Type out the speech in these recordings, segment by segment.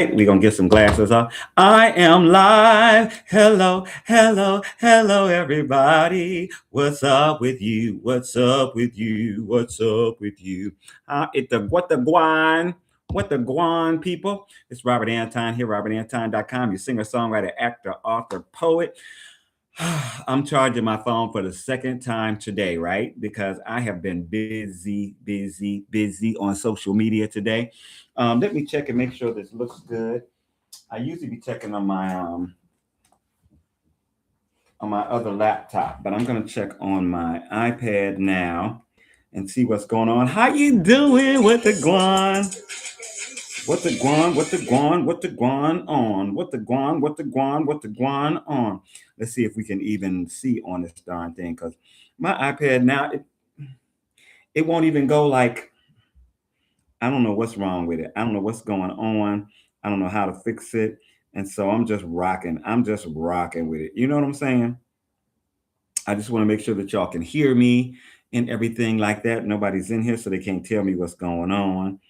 We're gonna get some glasses off. I am live. Hello, hello, hello, everybody. What's up with you? What's up with you? What's up with you? What the guan? What the guan, people? It's Robert Anton here, robertanton.com, your singer, songwriter, actor, author, poet. I'm charging my phone for the second time today, right? Because I have been busy, busy, busy on social media today. Let me check and make sure this looks good. I usually be checking on my other laptop, but I'm gonna check on my iPad now and see what's going on. How you doing with the guan? What the guan? What the guan? What the guan on? What the guan? What the guan? What the guan on? Let's see if we can even see on this darn thing, because my iPad now it won't even go like, I don't know what's wrong with it. I don't know what's going on. I don't know how to fix it. And so I'm just rocking. I'm just rocking with it. You know what I'm saying? I just want to make sure that y'all can hear me and everything like that. Nobody's in here, so they can't tell me what's going on.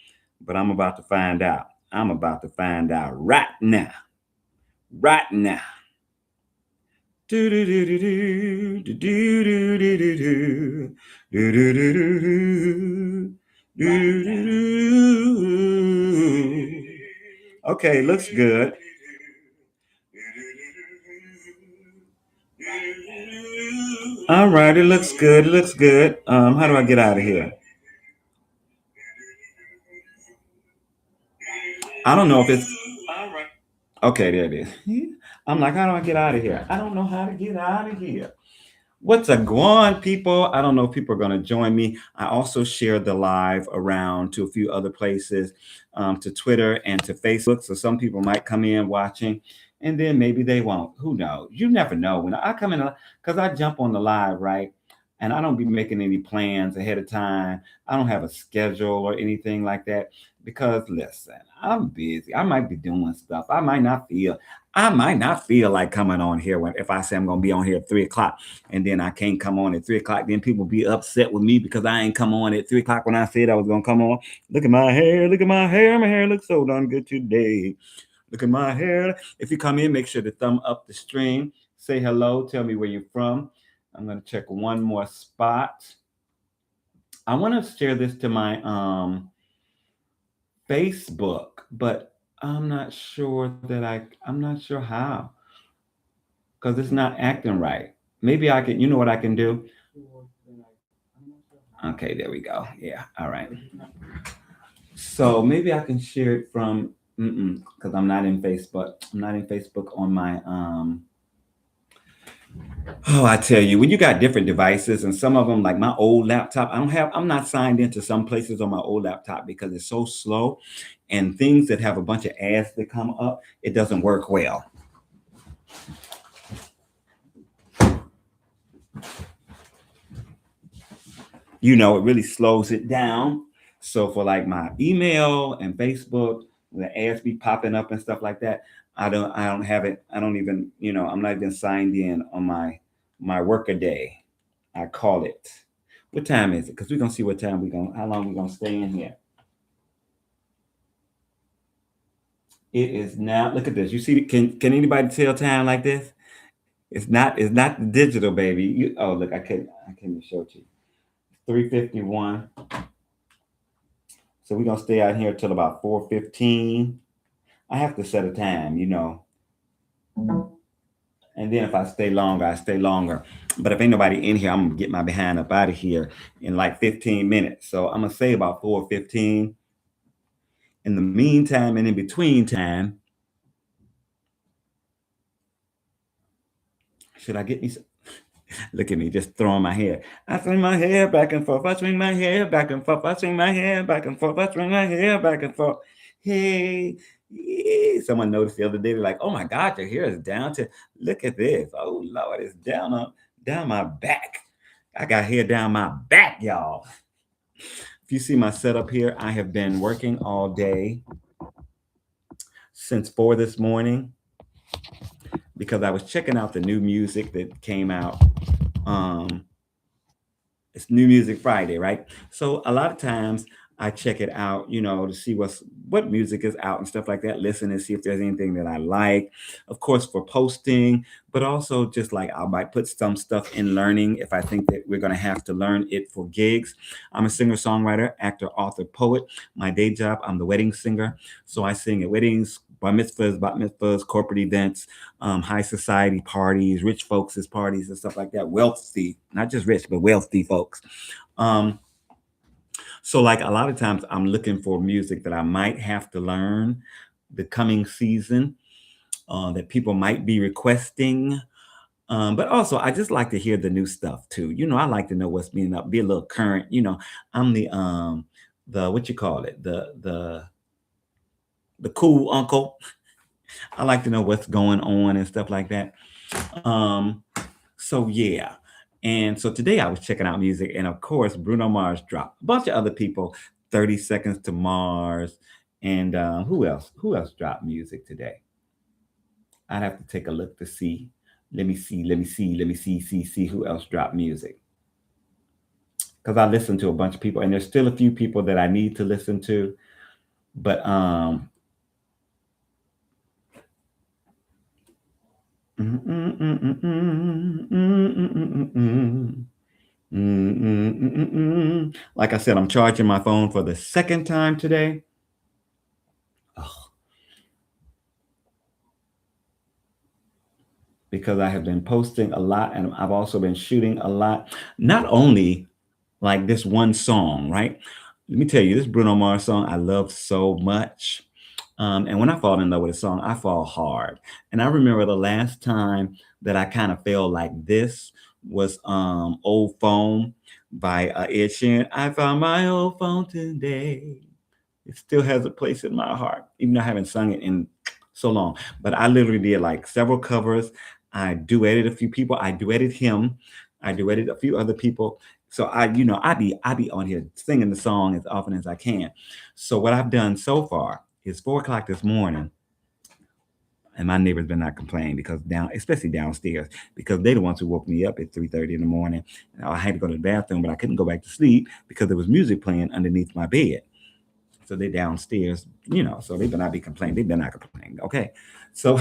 But I'm about to find out. I'm about to find out right now. Right now. Do do do do do do do do do do do do do do do. Okay, looks good. All right, it looks good. It looks good. How do I get out of here? I don't know if it's okay. There it is. I'm like, how do I get out of here? I don't know how to get out of here. What's a going, people? I don't know if people are going to join me. I also shared the live around to a few other places, to Twitter and to Facebook. So some people might come in watching, and then maybe they won't. Who knows? You never know. When I come in, because I jump on the live, right? And I don't be making any plans ahead of time. I don't have a schedule or anything like that because listen, I'm busy. I might be doing stuff. I might not feel like coming on here when if I say I'm gonna be on here at 3 o'clock and then I can't come on at 3 o'clock. Then people be upset with me because I ain't come on at 3 o'clock when I said I was gonna come on. Look at my hair, look at my hair. My hair looks so darn good today. Look at my hair. If you come in, make sure to thumb up the stream. Say hello. Tell me where you're from. I'm gonna check one more spot. I want to share this to my Facebook, but I'm not sure how because it's not acting right. Maybe I can. You know what I can do? Okay, there we go. Yeah. All right. So maybe I can share it from because I'm not in Facebook. I'm not in Facebook on my Oh, I tell you, when you got different devices and some of them, like my old laptop, I'm not signed into some places on my old laptop because it's so slow and things that have a bunch of ads that come up, it doesn't work well. It really slows it down. So for like my email and Facebook, the ads be popping up and stuff like that. I don't have it. I don't even, I'm not even signed in on my work a day. I call it. What time is it? Because we're gonna see what time how long we're gonna stay in here. It is now. Look at this. You see? Can anybody tell time like this? It's not the digital, baby. Oh, look, I can't even show it to you. 3:51. So we're gonna stay out here till about 4:15. I have to set a time. And then if I stay longer, I stay longer. But if ain't nobody in here, I'm gonna get my behind up out of here in like 15 minutes. So I'm gonna say about 4:15. In the meantime and in between time, should I get me some? Look at me just throwing my hair. I swing my hair back and forth. I swing my hair back and forth. I swing my hair back and forth. I swing my hair back and forth. Hey, someone noticed the other day. They're like, "Oh my God, your hair is down to. Look at this. Oh Lord, it's down my back. I got hair down my back, y'all. If you see my setup here, I have been working all day since 4 this morning because I was checking out the new music that came out. Um, it's New Music Friday, right? So a lot of times I check it out, to see what music is out and stuff like that. Listen and see if there's anything that I like. Of course, for posting, but also just like I might put some stuff in learning if I think that we're gonna have to learn it for gigs. I'm a singer, songwriter, actor, author, poet. My day job, I'm the wedding singer, so I sing at weddings, bar mitzvahs, bat mitzvahs, corporate events, high society parties, rich folks' parties, and stuff like that. Wealthy, not just rich, but wealthy folks. Um, so, like a lot of times, I'm looking for music that I might have to learn the coming season that people might be requesting. But also, I just like to hear the new stuff too. I like to know what's being up, be a little current. I'm the what you call it, the cool uncle. I like to know what's going on and stuff like that. Um, so yeah. And so today I was checking out music, and of course, Bruno Mars dropped. A bunch of other people, 30 Seconds to Mars, and who else? Who else dropped music today? I'd have to take a look to see. Let me see who else dropped music. Because I listen to a bunch of people, and there's still a few people that I need to listen to. But mm, mm, mm, mm, mm, mm, mm, mm, mm, like I said, I'm charging my phone for the second time today. Ugh, because I have been posting a lot and I've also been shooting a lot. Not only like this one song, right? Let me tell you, this Bruno Mars song I love so much. And when I fall in love with a song, I fall hard. And I remember the last time that I kind of felt like this was Old Phone by Ed Sheeran. I found my old phone today. It still has a place in my heart, even though I haven't sung it in so long. But I literally did like several covers. I duetted a few people. I duetted him. I duetted a few other people. So I be on here singing the song as often as I can. So what I've done so far is 4 o'clock this morning, and my neighbors been not complaining because especially downstairs, because they're the ones who woke me up at 3:30 in the morning. And I had to go to the bathroom, but I couldn't go back to sleep because there was music playing underneath my bed. So they downstairs, so they better not be complaining. They better not complain. Okay. So,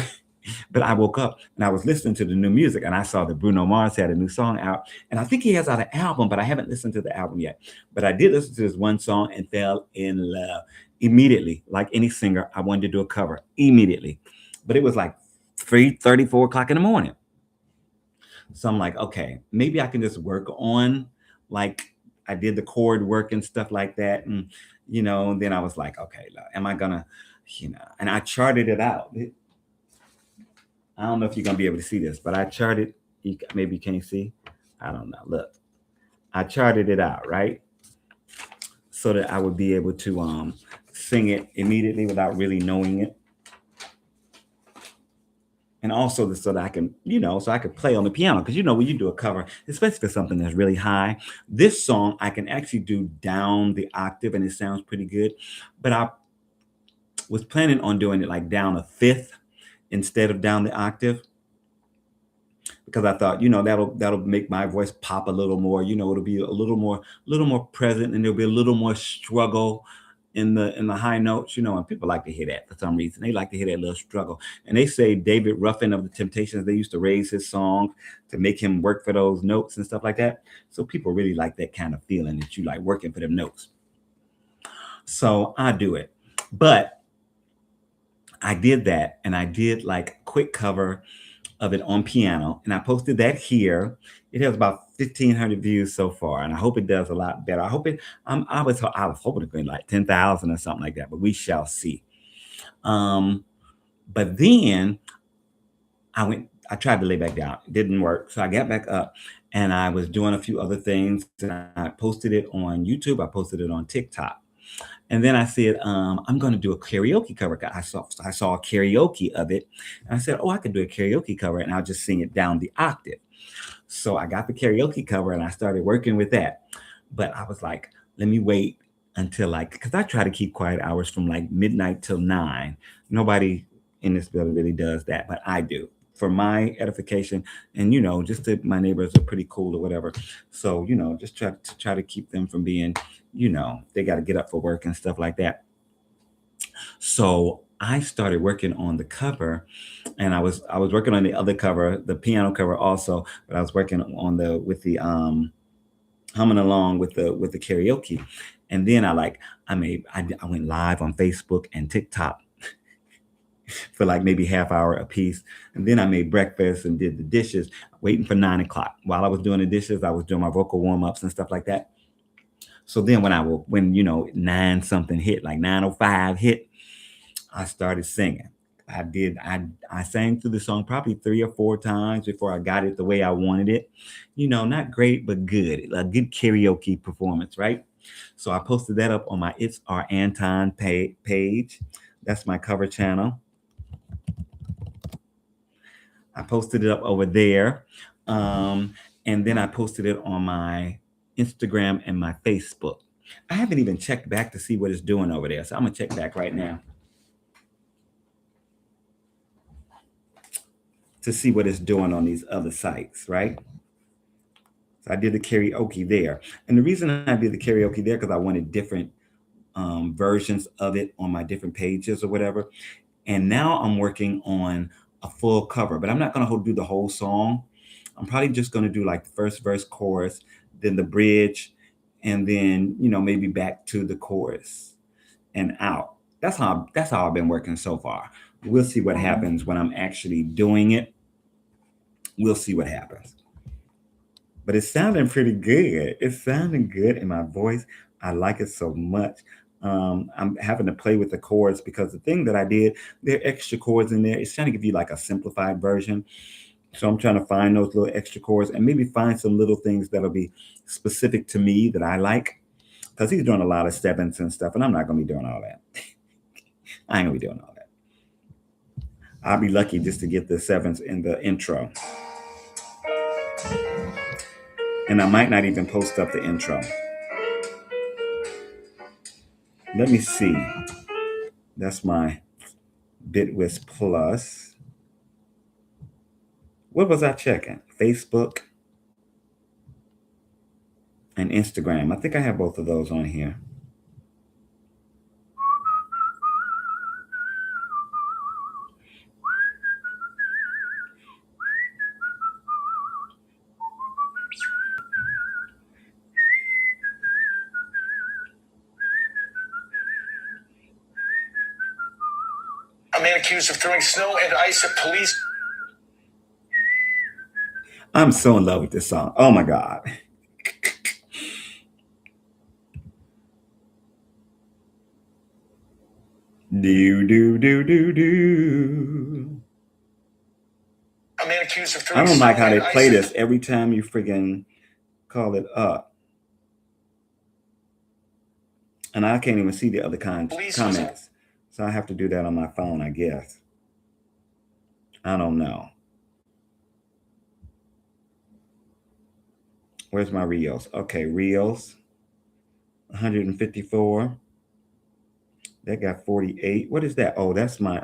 but I woke up and I was listening to the new music and I saw that Bruno Mars had a new song out. And I think he has out an album, but I haven't listened to the album yet. But I did listen to this one song and fell in love immediately. Like any singer, I wanted to do a cover immediately. But it was like 3:30, 4 o'clock in the morning. So I'm like, okay, maybe I can just work on like I did the chord work and stuff like that. And then I was like, okay, am I gonna, and I charted it out. I don't know if you're gonna be able to see this, but I charted, maybe you can't see. I don't know. Look, I charted it out, right? So that I would be able to sing it immediately without really knowing it. And also so that I can, so I could play on the piano. Because when you do a cover, especially for something that's really high, this song I can actually do down the octave and it sounds pretty good. But I was planning on doing it like down a fifth instead of down the octave. Because I thought, that'll make my voice pop a little more, it'll be a little more present, and there'll be a little more struggle in the high notes, and people like to hear that for some reason. They like to hear that little struggle. And they say David Ruffin of the Temptations, they used to raise his song to make him work for those notes and stuff like that. So people really like that kind of feeling that you like working for them notes. So I do it. But I did that and I did like a quick cover of it on piano and I posted that here. It has about 1,500 views so far, and I hope it does a lot better. I was hoping to be like 10,000 or something like that, but we shall see. Um, but then I tried to lay back down. It didn't work. So I got back up and I was doing a few other things. And I posted it on YouTube. I posted it on TikTok. And then I said, I'm going to do a karaoke cover. I saw a karaoke of it. And I said, oh, I could do a karaoke cover and I'll just sing it down the octave. So I got the karaoke cover and I started working with that. But I was like, let me wait until because I try to keep quiet hours from like midnight till 9. Nobody in this building really does that, but I do. for my edification, and just that my neighbors are pretty cool or whatever. So just try to keep them from being, they got to get up for work and stuff like that. So I started working on the cover, and I was working on the other cover, the piano cover also, but I was working on the with the humming along with the karaoke. And then I went live on Facebook and TikTok for like maybe half hour a piece. And then I made breakfast and did the dishes, waiting for 9 o'clock. While I was doing the dishes, I was doing my vocal warm-ups and stuff like that. So then when 9 something hit, like 9:05 hit, I started singing. I sang through the song probably 3 or 4 times before I got it the way I wanted it. Not great, but good. A good karaoke performance, right? So I posted that up on my It's Our Anton page. That's my cover channel. I posted it up over there. Um, and then I posted it on my Instagram and my Facebook. I haven't even checked back to see what it's doing over there. So I'm going to check back right now to see what it's doing on these other sites, right? So I did the karaoke there. And the reason I did the karaoke there because I wanted different versions of it on my different pages or whatever. And now I'm working on a full cover, but I'm not going to do the whole song. I'm probably just going to do like the first verse, chorus, then the bridge, and then maybe back to the chorus and out. That's how I've been working so far. We'll see what happens when I'm actually doing it. We'll see what happens. But it's sounding pretty good. It's sounding good in my voice. I like it so much. I'm having to play with the chords because the thing that I did, there are extra chords in there. It's trying to give you like a simplified version. So I'm trying to find those little extra chords and maybe find some little things that'll be specific to me that I like. Because he's doing a lot of sevenths and stuff, and I'm not going to be doing all that. I ain't going to be doing all that. I'll be lucky just to get the sevenths in the intro. And I might not even post up the intro. Let me see. That's my Bitwist Plus. What was I checking? Facebook and Instagram. I think I have both of those on here. A man accused of throwing snow and ice at police. I'm so in love with this song. Oh my God. Do, do, do, do, do. A man accused of I throwing don't snow like how they and play ice this every time you friggin' call it up. And I can't even see the other comments. So I have to do that on my phone, I guess. I don't know. Where's my Reels? Okay, Reels. 154. That got 48. What is that? Oh, that's my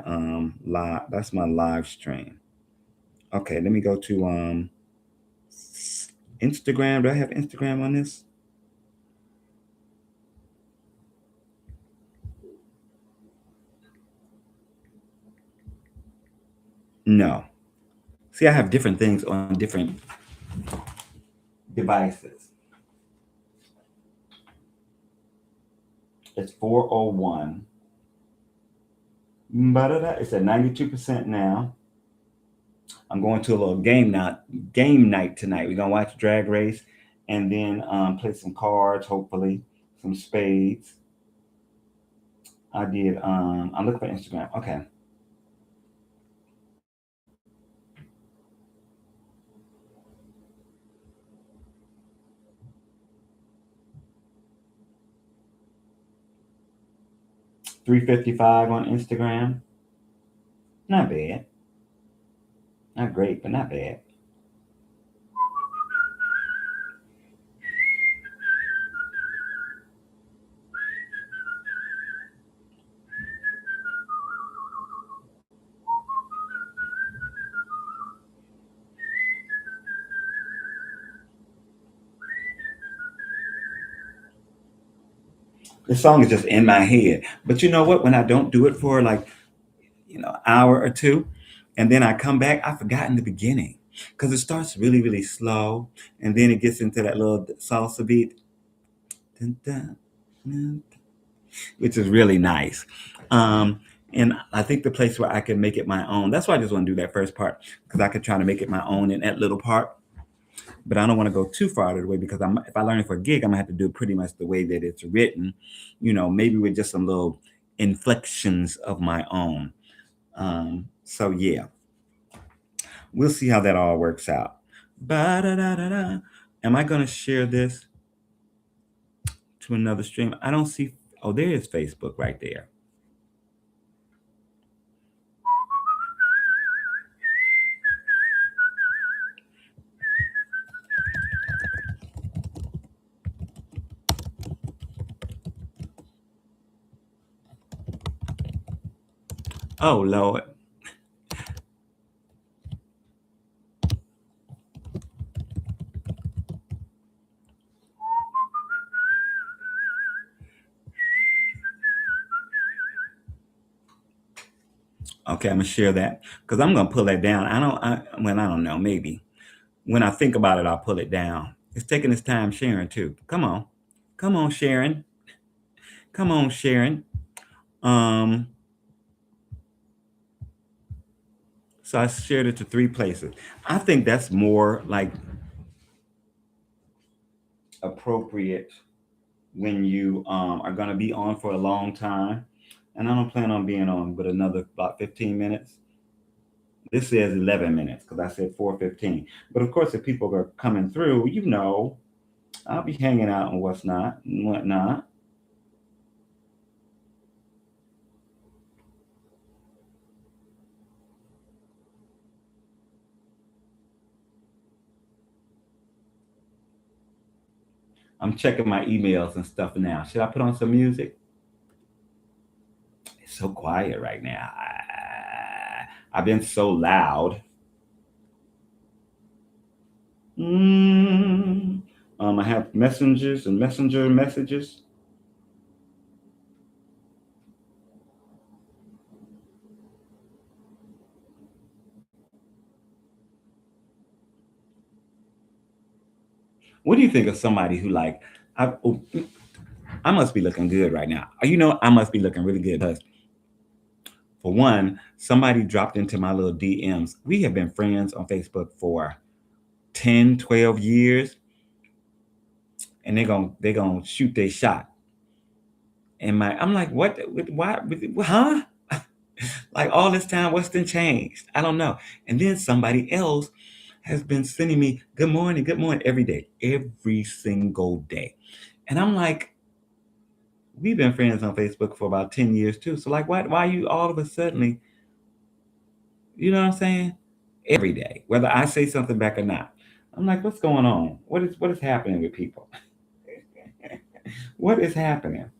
live. That's my live stream. Okay, let me go to Instagram. Do I have Instagram on this? No. See, I have different things on different devices. It's 4:01. It's at 92% now. I'm going to a little game night tonight. We're gonna watch Drag Race and then play some cards, hopefully, some spades. I'm looking for Instagram. Okay. $3.55 on Instagram. Not bad. Not great, but not bad. The song is just in my head. But you know what? When I don't do it for like, hour or two, and then I come back, I forgot in the beginning. Because it starts really, really slow, and then it gets into that little salsa beat, dun, dun, dun, which is really nice. Um, and I think the place where I can make it my own, that's why I just want to do that first part, because I could try to make it my own in that little part. But I don't want to go too far out of the way because if I learn it for a gig, I'm gonna have to do it pretty much the way that it's written, maybe with just some little inflections of my own. So yeah, we'll see how that all works out. Ba-da-da-da-da. Am I gonna share this to another stream? I don't see. Oh, there is Facebook right there. Oh Lord. Okay, I'm gonna share that because I'm gonna pull that down. I don't know. Maybe when I think about it, I'll pull it down. It's taking its time sharing too. Come on, Sharon. Come on, Sharon. Um, so I shared it to 3 places. I think that's more like appropriate when you are gonna be on for a long time. And I don't plan on being on but another about 15 minutes. This says 11 minutes because I said 4:15. But of course, if people are coming through, I'll be hanging out and what's not and whatnot. I'm checking my emails and stuff now. Should I put on some music? It's so quiet right now. I've been so loud. Mm. I have messengers and messenger messages. What do you think of somebody who like? Oh, I must be looking good right now. I must be looking really good because, for one, somebody dropped into my little DMs. We have been friends on Facebook for 10, 12 years, and they're gonna shoot their shot. And I'm like, what? Why? Huh? Like all this time, what's been changed? I don't know. And then somebody else has been sending me good morning every day, every single day. And I'm like, we've been friends on Facebook for about 10 years too. So like, why you all of a sudden, you know what I'm saying? Every day, whether I say something back or not. I'm like, what's going on? What is happening with people? What is happening?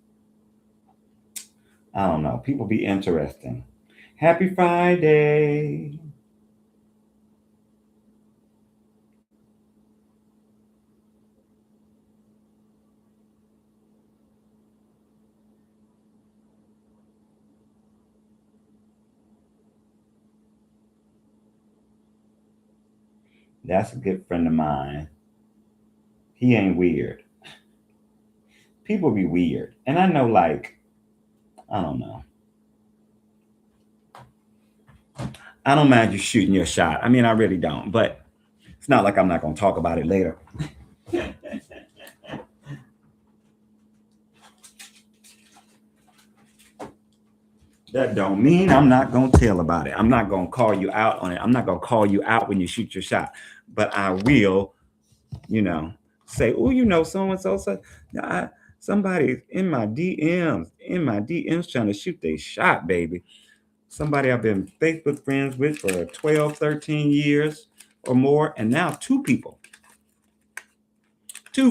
I don't know. People be interesting. Happy Friday. That's a good friend of mine. He ain't weird. People be weird. And I know, like, I don't know. I don't mind you shooting your shot. I mean, I really don't. But it's not like I'm not going to talk about it later. That don't mean I'm not going to tell about it. I'm not going to call you out on it. I'm not going to call you out when you shoot your shot. But I will, you know, say, oh, so and so. Somebody in my DMs trying to shoot their shot, baby. Somebody I've been Facebook friends with for 12, 13 years or more. And now two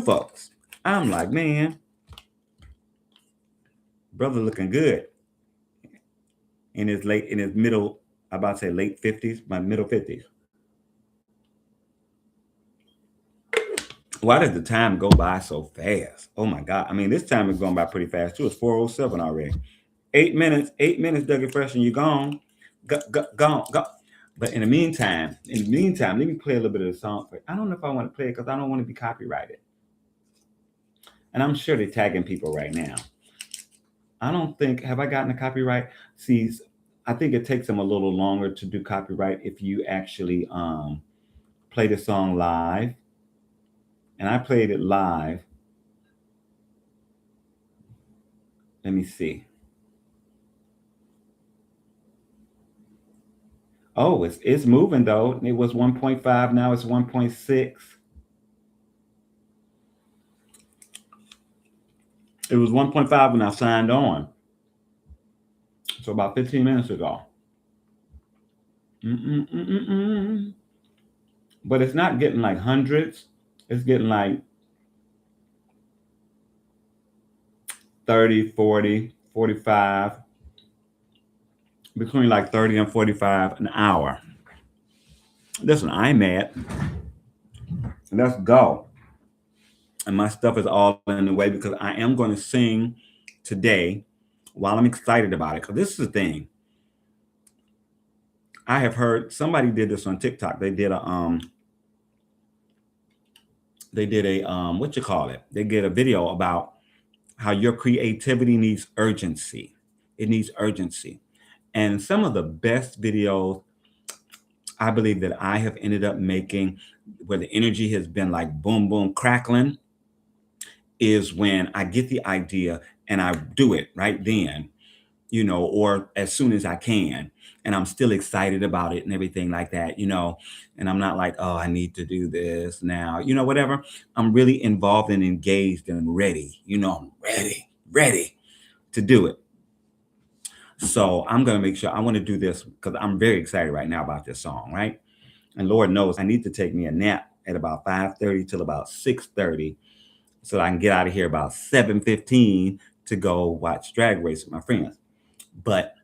folks. I'm like, man, brother looking good in his middle, I about to say late 50s, my middle 50s. Why did the time go by so fast? Oh my God. I mean, this time is going by pretty fast too. It's 4:07 already. 8 minutes, 8 minutes, Dougie Fresh, and you're gone. Gone, gone. But in the meantime, let me play a little bit of the song. I don't know if I want to play it because I don't want to be copyrighted. And I'm sure they're tagging people right now. I don't think, have I gotten a copyright? See, I think it takes them a little longer to do copyright if you actually play the song live. And I played it live. Let me see. Oh, it's moving though. It was 1.5, now it's 1.6. It was 1.5 when I signed on. So about 15 minutes ago. Mm-mm-mm-mm-mm. But it's not getting like hundreds. It's getting like 30, 40, 45, between like 30 and 45 an hour. Listen, I'm mad. Let's go. And my stuff is all in the way because I am going to sing today while I'm excited about it. Because this is the thing. I have heard somebody did this on TikTok. They did a what you call it? They did a video about how your creativity needs urgency. It needs urgency. And some of the best videos I believe that I have ended up making where the energy has been like boom, boom, crackling is when I get the idea and I do it right then, or as soon as I can. And I'm still excited about it and everything like that. And I'm not like, oh, I need to do this now, whatever. I'm really involved and engaged and ready. I'm ready to do it. So I'm going to make sure I want to do this because I'm very excited right now about this song, right? And Lord knows I need to take me a nap at about 5:30 till about 6:30 so I can get out of here about 7:15 to go watch Drag Race with my friends. But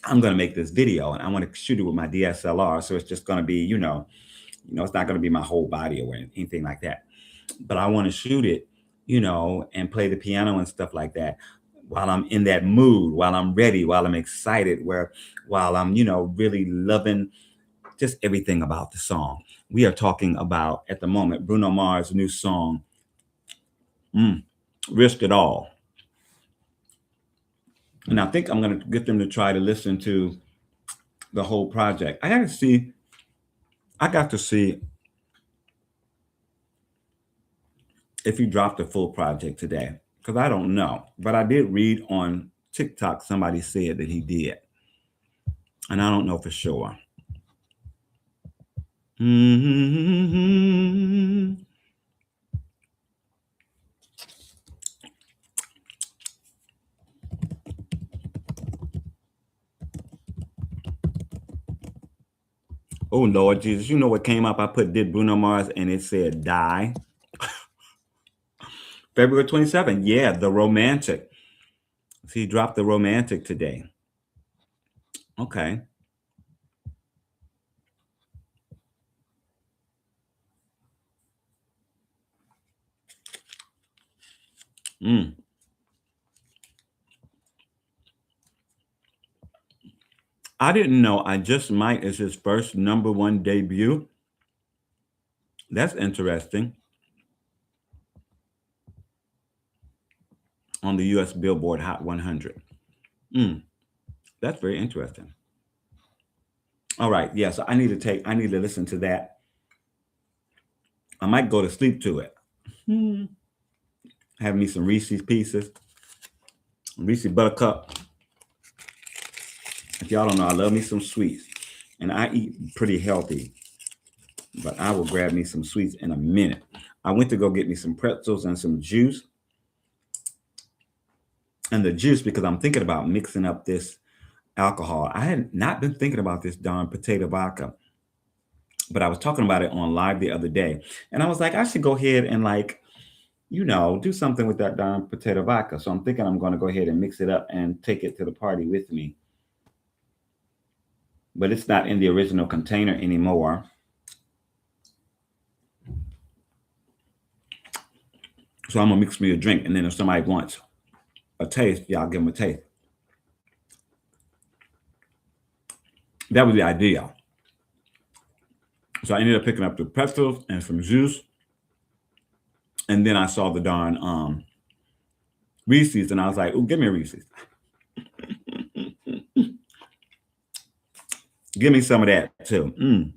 I'm gonna make this video and I want to shoot it with my DSLR. So it's just gonna be, it's not gonna be my whole body or anything like that. But I want to shoot it, and play the piano and stuff like that while I'm in that mood, while I'm ready, while I'm excited, while I'm, really loving just everything about the song. We are talking about at the moment Bruno Mars' new song, mm, Risk It All. And I think I'm going to get them to try to listen to the whole project. I got to see if he dropped the full project today because I don't know. But I did read on TikTok somebody said that he did. And I don't know for sure. Mm-hmm. Oh Lord Jesus, you know what came up? I put did Bruno Mars and it said die. February 27th. Yeah, the romantic. See, he dropped the romantic today. Okay. Mm. I didn't know I Just Might is his first number one debut. That's interesting. On the US Billboard Hot 100. Mm. That's very interesting. All right. Yeah. So I need to listen to that. I might go to sleep to it. Hmm. Have me some Reese's Pieces, Reese's Buttercup. If y'all don't know, I love me some sweets. And I eat pretty healthy, but I will grab me some sweets in a minute. I went to go get me some pretzels and some juice. And the juice, because I'm thinking about mixing up this alcohol. I had not been thinking about this darn potato vodka, but I was talking about it on live the other day. And I was like, I should go ahead and do something with that darn potato vodka. So I'm thinking I'm going to go ahead and mix it up and take it to the party with me. But it's not in the original container anymore. So I'm gonna mix me a drink, and then if somebody wants a taste, y'all give them a taste. That was the idea. So I ended up picking up the pretzels and some juice, and then I saw the darn Reese's, and I was like, "Ooh, give me a Reese's. Give me some of that too."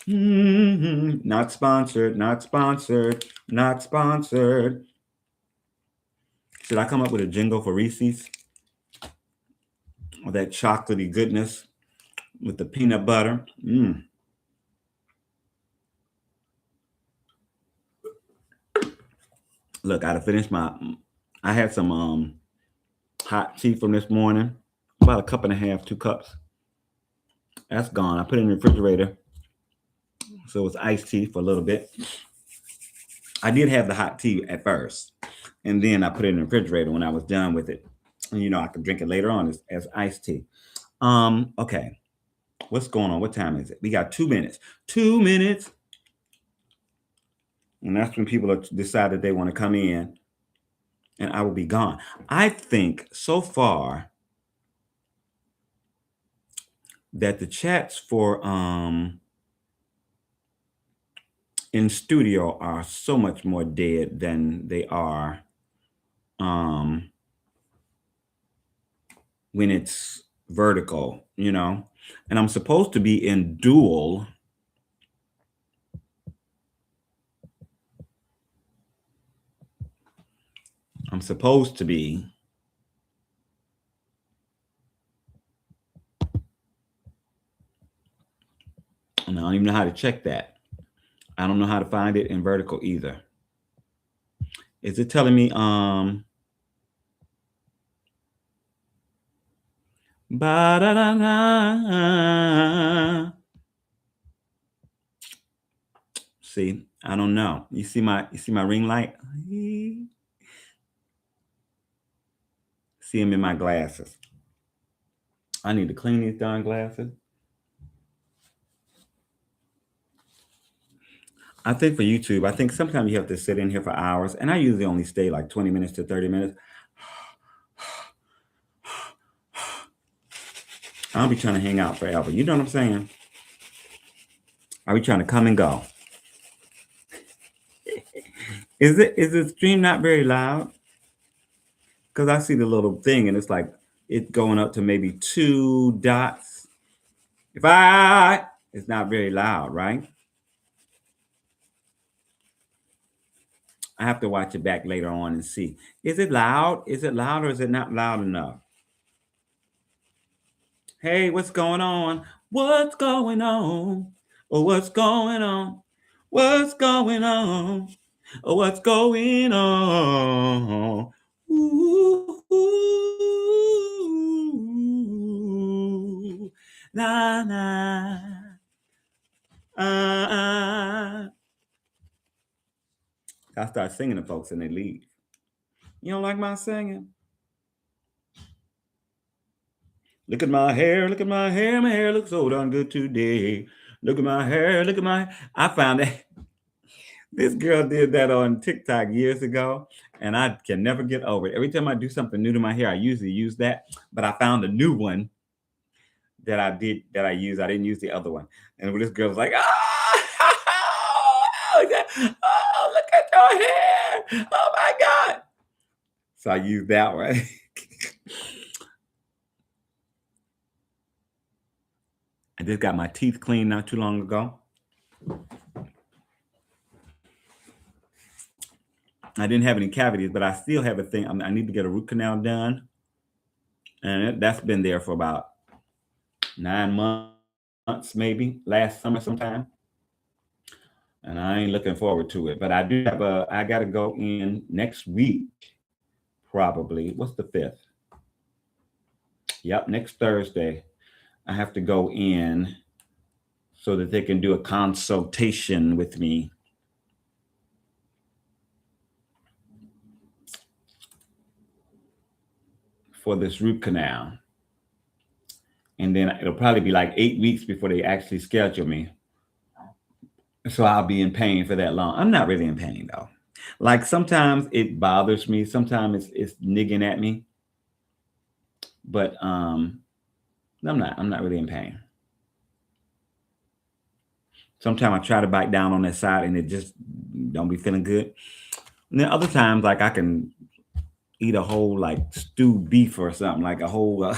Not sponsored. Not sponsored. Not sponsored. Should I come up with a jingle for Reese's? Or that chocolatey goodness with the peanut butter? Look, I finished my. I had some hot tea from this morning, about a cup and a half, 2 cups. That's gone. I put it in the refrigerator, so it's iced tea for a little bit. I did have the hot tea at first, and then I put it in the refrigerator when I was done with it. And I could drink it later on as iced tea. Okay. What's going on? What time is it? We got 2 minutes. 2 minutes. And that's when people decide that they want to come in, and I will be gone. I think so far that the chats for in studio are so much more dead than they are um when it's vertical, and I'm supposed to be in dual. I'm supposed to be. And I don't even know how to check that. I don't know how to find it in vertical either. Is it telling me ba-da-da-da? See, I don't know. You see my ring light? See him in my glasses. I need to clean these darn glasses. I think for YouTube, I think sometimes you have to sit in here for hours, and I usually only stay like 20 minutes to 30 minutes. I'll be trying to hang out forever. You know what I'm saying? I'll be trying to come and go. Is the stream not very loud? Because I see the little thing, and it's like it's going up to maybe 2 dots. It's not very loud, right? I have to watch it back later on and see. Is it loud? Is it loud, or is it not loud enough? Hey, what's going on? What's going on? Oh, what's going on? What's going on? Oh, what's going on? Ooh, ooh, la, la, uh. I start singing to folks and they leave. You don't like my singing? Look at my hair, look at my hair looks so darn good today. Look at my hair, look at my. I found that this girl did that on TikTok years ago, and I can never get over it. Every time I do something new to my hair, I usually use that, but I found a new one that I use. I didn't use the other one. And this girl was like, oh, look at your hair. Oh my God. So I used that one. I just got my teeth cleaned not too long ago. I didn't have any cavities, but I still have a thing. I need to get a root canal done. And that's been there for about 9 months, maybe last summer sometime. And I ain't looking forward to it. But I do have I got to go in next week, probably. What's the 5th? Yep, next Thursday. I have to go in so that they can do a consultation with me. For this root canal. And then it'll probably be like 8 weeks before they actually schedule me. So I'll be in pain for that long. I'm not really in pain though. Like sometimes it bothers me, sometimes it's nigging at me, but I'm not really in pain. Sometimes I try to bite down on that side and it just don't be feeling good. And then other times, like I can eat a whole like stewed beef or something, like a whole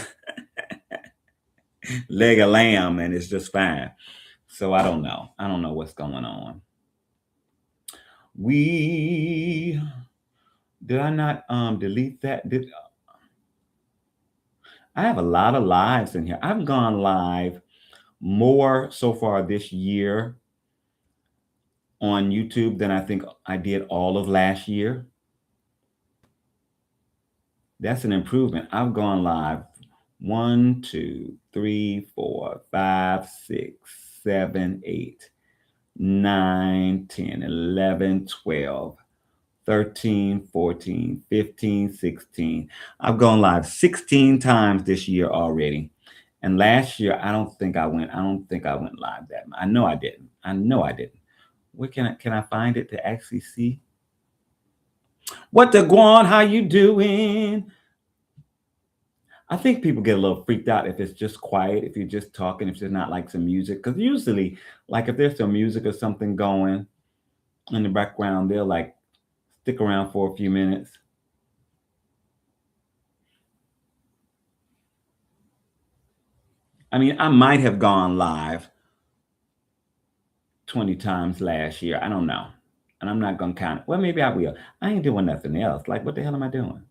leg of lamb, and it's just fine. So I don't know. I don't know what's going on. We did I not delete that? Did I have a lot of lives in here? I've gone live more so far this year on YouTube than I think I did all of last year. That's an improvement. I've gone live 1, 2, 3, 4, 5, 6, 7, 8, 9, 10, 11, 12, 13, 14, 15, 16. I've gone live 16 times this year already. And last year, I don't think I went live that much. I know I didn't. I know I didn't. Where can I find it to actually see? What the guan? How you doing? I think people get a little freaked out if it's just quiet, if you're just talking, if there's not like some music. Because usually, like if there's some music or something going in the background, they'll like stick around for a few minutes. I mean, I might have gone live 20 times last year. I don't know. And I'm not going to count it. Well, maybe I will. I ain't doing nothing else. Like, what the hell am I doing?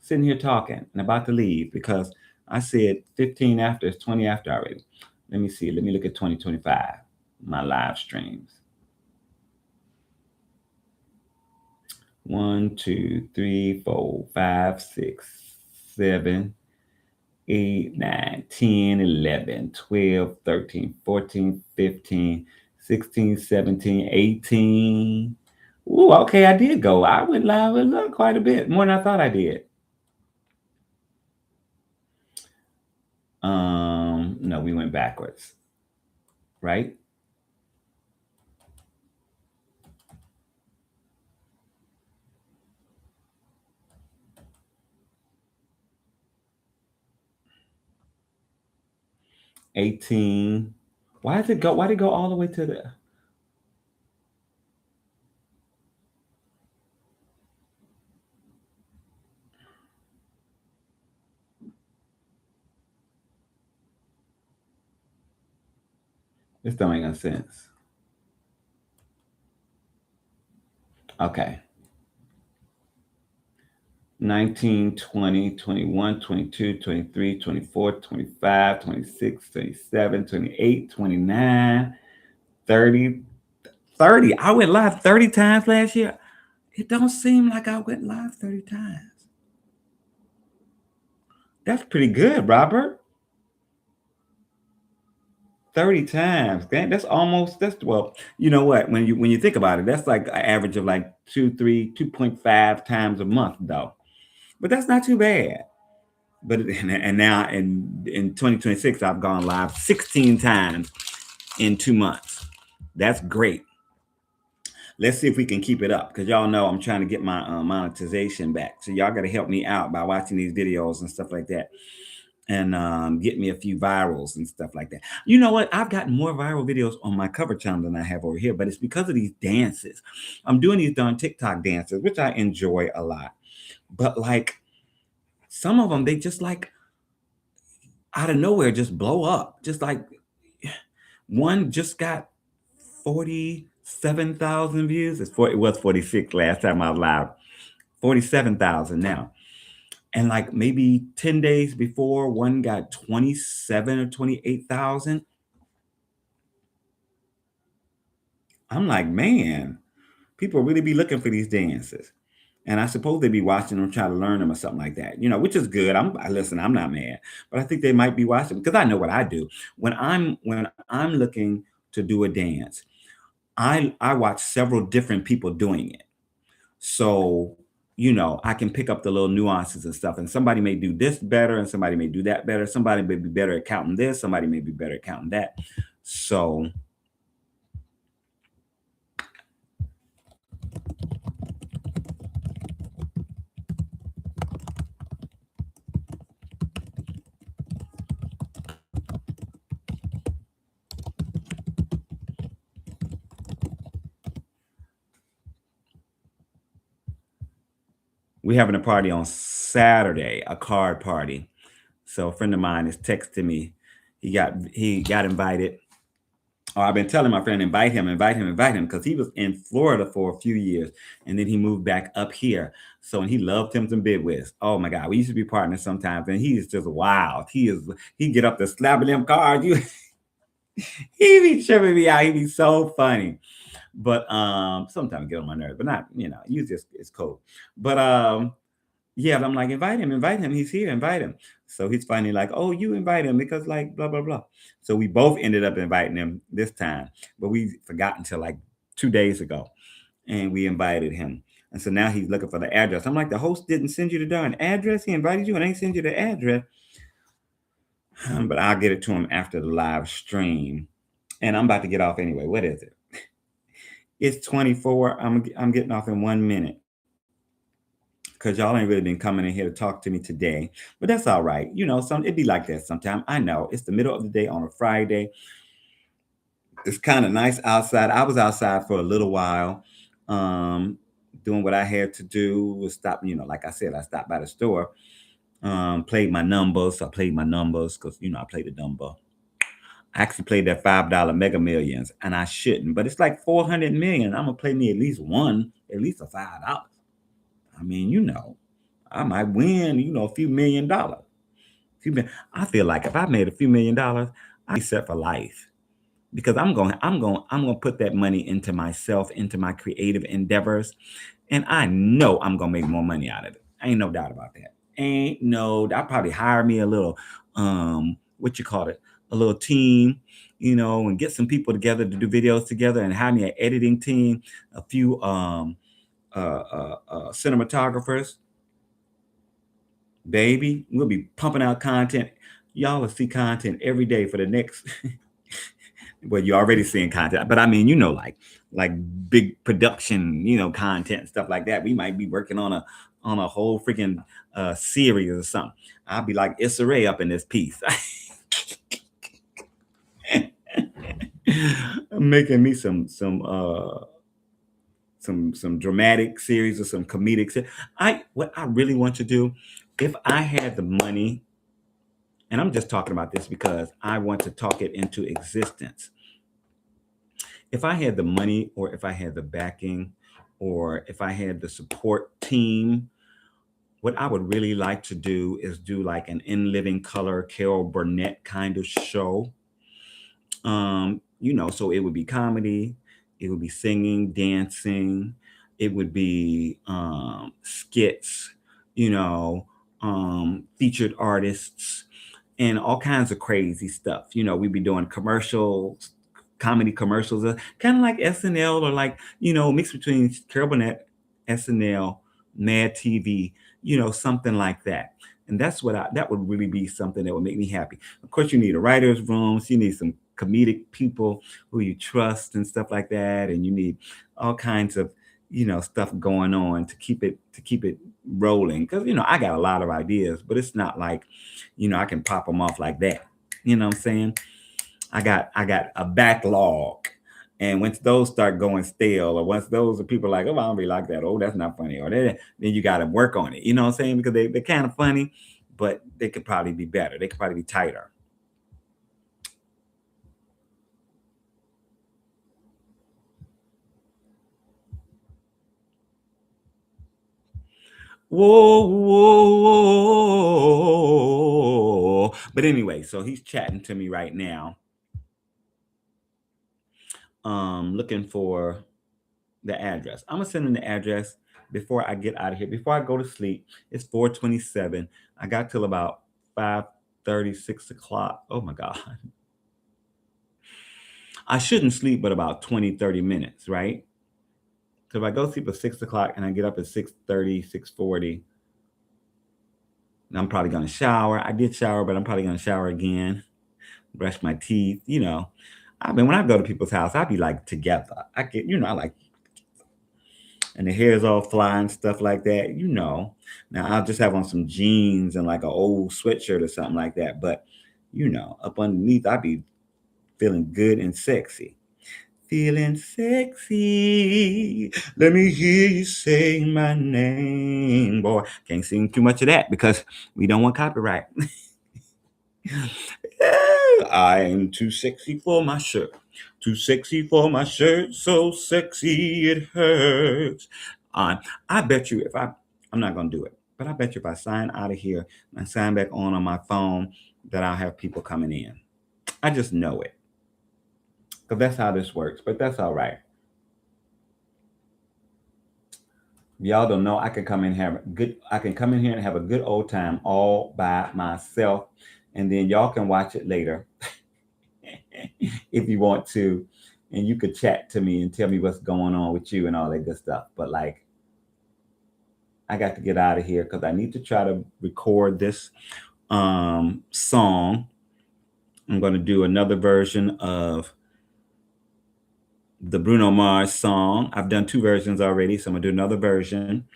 Sitting here talking and about to leave because I said 15 after, it's 20 after already. Let me see. Let me look at 2025, my live streams. 1, 2, 3, 4, 5, 6, 7, 8, 9, 10, 11, 12, 13, 14, 15, 16, 17, 18. Ooh, okay, I did go. I went live quite a bit, more than I thought I did. No, we went backwards, right? 18. Why did it go? Why did it go all the way to the? This don't make no sense. Okay. 19, 20, 21, 22, 23, 24, 25, 26, 27, 28, 29, 30, 30. I went live 30 times last year. It don't seem like I went live 30 times. That's pretty good, Robert. 30 times. That's almost that's well, you know what? When you think about it, that's like an average of like 2.5 times a month though. But that's not too bad. But and now in 2026, I've gone live 16 times in 2 months. That's great. Let's see if we can keep it up because y'all know I'm trying to get my monetization back. So y'all got to help me out by watching these videos and stuff like that, and get me a few virals and stuff like that. You know what? I've gotten more viral videos on my cover channel than I have over here, but it's because of these dances. I'm doing these darn TikTok dances, which I enjoy a lot. But like some of them, they just like out of nowhere just blow up. Just like one just got 47,000 views. It was 46 last time I was live. 47,000 now. And like maybe 10 days before, one got 27 or 28,000. I'm like, man, people really be looking for these dances. And I suppose they be watching them, try to learn them or something like that, which is good. Listen, I'm not mad, but I think they might be watching because I know what I do when I'm looking to do a dance. I watch several different people doing it, so I can pick up the little nuances and stuff. And somebody may do this better, and somebody may do that better. Somebody may be better at counting this. Somebody may be better at counting that. So We're having a party on Saturday, a card party. So a friend of mine is texting me. He got invited. Or I've been telling my friend invite him, invite him, invite him, because he was in Florida for a few years, and then he moved back up here. So and he loved him some Big Wiz. Oh my God, we used to be partners sometimes, and he is just wild. He get up to slapping them cards. You he be tripping me out. He be so funny. But sometimes get on my nerves, but not, usually it's cool. But yeah, I'm like, invite him. He's here, invite him. So he's finally like, oh, you invite him because like blah blah blah. So we both ended up inviting him this time, but we forgot until like 2 days ago, and we invited him. And so now he's looking for the address. I'm like, the host didn't send you the darn address. He invited you and ain't send you the address. But I'll get it to him after the live stream. And I'm about to get off anyway. What is it? It's 24. I'm getting off in 1 minute because y'all ain't really been coming in here to talk to me today. But that's all right. It'd be like that sometime. I know it's the middle of the day on a Friday. It's kind of nice outside. I was outside for a little while, um, doing what I had to do. Was stop. Like I said, I stopped by the store. Played my numbers. I played my numbers because I played the number. I actually played that $5 Mega Millions, and I shouldn't, but it's like 400 million. I'm gonna play me at least one, at least a $5. I mean, I might win, a few $1 million. I feel like if I made a few $1 million, I'd be set for life because I'm gonna put that money into myself, into my creative endeavors, and I know I'm gonna make more money out of it. Ain't no doubt about that. Ain't no. I'll probably hire me a little, what you call it, a little team, and get some people together to do videos together, and hire me an editing team, a few cinematographers. Baby, we'll be pumping out content. Y'all will see content every day for the next. Well, you're already seeing content, but I mean, like big production, content stuff like that. We might be working on a whole freaking series or something. I'll be like Issa Rae up in this piece. Making me some dramatic series or some comedic what I really want to do, if I had the money, and I'm just talking about this because I want to talk it into existence. If I had the money, or if I had the backing, or if I had the support team, what I would really like to do is do like an In Living Color Carol Burnett kind of show. So it would be comedy, it would be singing, dancing, it would be skits, featured artists, and all kinds of crazy stuff. We'd be doing commercials, comedy commercials, kind of like SNL, or like, mixed between Carol Burnett, SNL, Mad TV, something like that. And that would really be something that would make me happy. Of course, you need a writer's room, so you need some comedic people who you trust and stuff like that, and you need all kinds of stuff going on to keep it rolling, because I got a lot of ideas, but it's not like I can pop them off like that. You know what I'm saying? I got a backlog. And once those start going stale, or once those are people like, oh, I don't really like that, oh, that's not funny, or then you got to work on it. You know what I'm saying? Because they're kind of funny, but they could probably be better. They could probably be tighter. Whoa, whoa, whoa. But anyway, so he's chatting to me right now, looking for the address. I'm gonna send him the address before I get out of here. Before I go to sleep. It's 4:27. I got till about 5:30, 6 o'clock. Oh my God. I shouldn't sleep but about 20, 30 minutes, right? So if I go sleep at 6 o'clock and I get up at 6:30, 6:40, I'm probably gonna shower. I did shower, but I'm probably gonna shower again, brush my teeth. I mean, when I go to people's house, I be like together. I get, I like, and the hair's all flying, stuff like that. Now I'll just have on some jeans and like an old sweatshirt or something like that. But up underneath, I be feeling good and sexy. Feeling sexy. Let me hear you say my name, boy. Can't sing too much of that because we don't want copyright. I'm too sexy for my shirt. Too sexy for my shirt. So sexy it hurts. I bet you if I'm not gonna do it, but I bet you if I sign out of here and sign back on my phone, that I'll have people coming in. I just know it because that's how this works. But that's all right. Y'all don't know I can come in here have good. I can come in here and have a good old time all by myself, and then y'all can watch it later if you want to, and you could chat to me and tell me what's going on with you and all that good stuff. But like, I got to get out of here because I need to try to record this song. I'm going to do another version of the Bruno Mars song. I've done two versions already, so I'm going to do another version.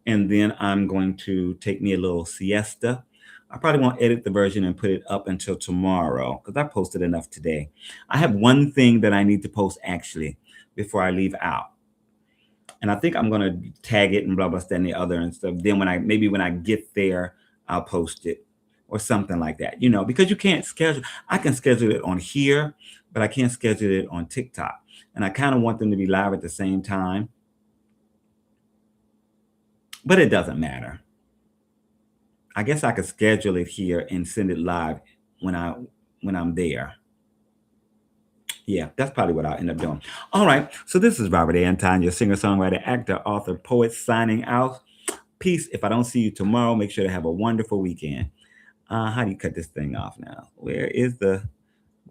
And then I'm going to take me a little siesta. I probably won't edit the version and put it up until tomorrow because I posted enough today. I have one thing that I need to post actually before I leave out. And I think I'm gonna tag it and blah blah blah and the other and stuff. Then when I get there, I'll post it or something like that. You know, because you can't schedule. I can schedule it on here, but I can't schedule it on TikTok. And I kind of want them to be live at the same time, but it doesn't matter. I guess I could schedule it here and send it live when I'm there. Yeah, that's probably what I'll end up doing. All right. So this is Robert Anton, your singer, songwriter, actor, author, poet, signing out. Peace. If I don't see you tomorrow, make sure to have a wonderful weekend. How do you cut this thing off now? Where is the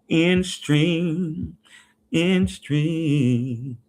in stream? In stream.